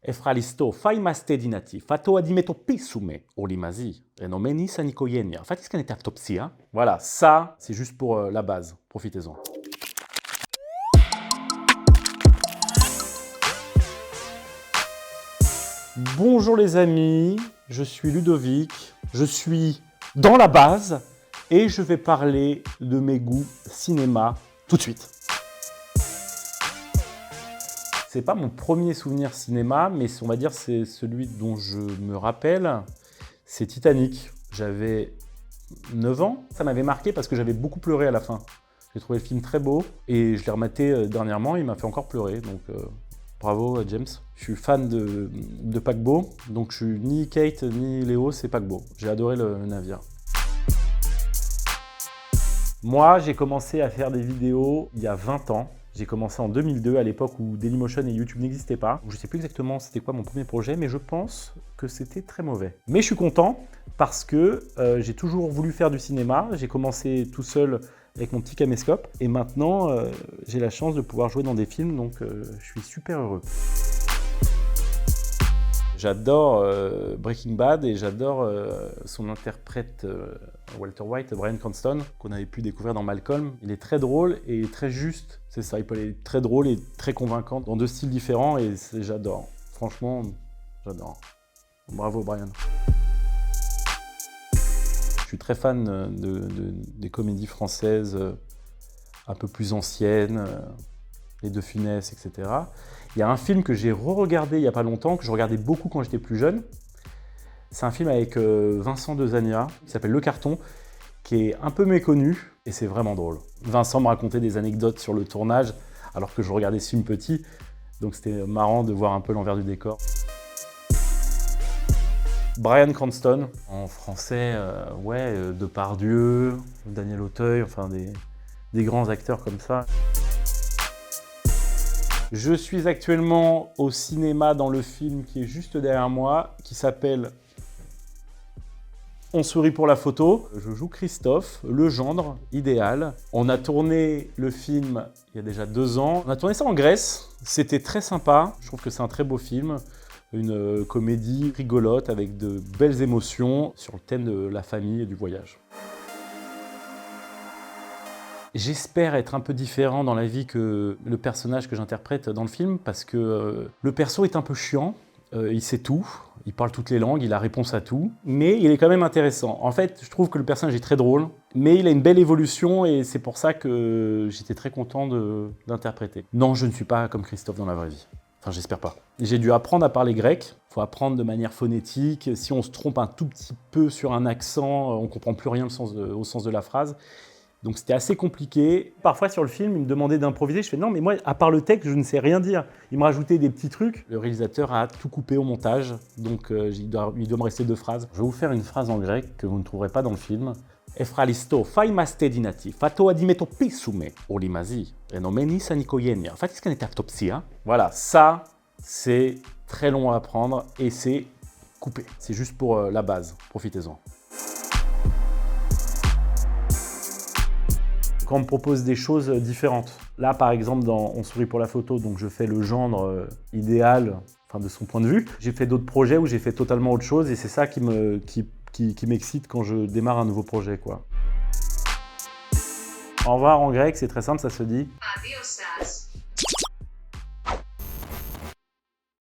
Efralisto, fai mastedinati, fato adimeto pisume, olimasi, renomeni sanikoyenia. Fatis canetaptopsia. Voilà, ça, c'est juste pour la base. Profitez-en. Bonjour les amis, je suis Ludovic, je suis dans la base et je vais parler de mes goûts cinéma tout de suite. C'est pas mon premier souvenir cinéma, mais on va dire c'est celui dont je me rappelle, c'est Titanic. J'avais 9 ans, ça m'avait marqué parce que j'avais beaucoup pleuré à la fin. J'ai trouvé le film très beau et je l'ai rematé dernièrement, il m'a fait encore pleurer, donc bravo James. Je suis fan de paquebot, donc je suis ni Kate ni Léo, c'est paquebot. J'ai adoré le navire. Moi, j'ai commencé à faire des vidéos il y a 20 ans. J'ai commencé en 2002, à l'époque où Dailymotion et YouTube n'existaient pas. Je ne sais plus exactement c'était quoi mon premier projet, mais je pense que c'était très mauvais. Mais je suis content parce que j'ai toujours voulu faire du cinéma. J'ai commencé tout seul avec mon petit caméscope et maintenant j'ai la chance de pouvoir jouer dans des films, donc je suis super heureux. J'adore Breaking Bad et j'adore son interprète Walter White, Bryan Cranston, qu'on avait pu découvrir dans Malcolm. Il est très drôle et très juste, c'est ça, il peut être très drôle et très convaincant dans deux styles différents et j'adore. Franchement, j'adore. Bravo Bryan. Je suis très fan des comédies françaises un peu plus anciennes, les De Funès, etc. Il y a un film que j'ai re-regardé il n'y a pas longtemps, que je regardais beaucoup quand j'étais plus jeune. C'est un film avec Vincent Dezania, qui s'appelle Le Carton, qui est un peu méconnu, et c'est vraiment drôle. Vincent me racontait des anecdotes sur le tournage, alors que je regardais ce film petit, donc c'était marrant de voir un peu l'envers du décor. Bryan Cranston, en français, Depardieu, Daniel Auteuil, enfin des grands acteurs comme ça. Je suis actuellement au cinéma dans le film qui est juste derrière moi, qui s'appelle On sourit pour la photo. Je joue Christophe, le gendre idéal. On a tourné le film il y a déjà 2 ans. On a tourné ça en Grèce. C'était très sympa. Je trouve que c'est un très beau film. Une comédie rigolote avec de belles émotions sur le thème de la famille et du voyage. J'espère être un peu différent dans la vie que le personnage que j'interprète dans le film parce que le perso est un peu chiant, il sait tout, il parle toutes les langues, il a réponse à tout, mais il est quand même intéressant. En fait, je trouve que le personnage est très drôle, mais il a une belle évolution et c'est pour ça que j'étais très content de l'interpréter. Non, je ne suis pas comme Christophe dans la vraie vie. Enfin, j'espère pas. J'ai dû apprendre à parler grec, il faut apprendre de manière phonétique. Si on se trompe un tout petit peu sur un accent, on ne comprend plus rien au sens de la phrase. Donc c'était assez compliqué. Parfois sur le film, il me demandait d'improviser. Je fais non, mais moi, à part le texte, je ne sais rien dire. Il me rajoutait des petits trucs. Le réalisateur a tout coupé au montage, donc il doit me rester 2 phrases. Je vais vous faire une phrase en grec que vous ne trouverez pas dans le film. Efralisto, fai mastedinati, fato adimeto pisume, olimasi, renomeni sanikoyenia. Fatis canetaptopsia. Voilà, ça, c'est très long à apprendre et c'est coupé. C'est juste pour la base. Profitez-en. Quand on me propose des choses différentes. Là, par exemple, dans On sourit pour la photo, donc je fais le gendre idéal, enfin de son point de vue. J'ai fait d'autres projets où j'ai fait totalement autre chose et c'est ça qui m'excite quand je démarre un nouveau projet, quoi. Au revoir en grec, c'est très simple, ça se dit. Adios.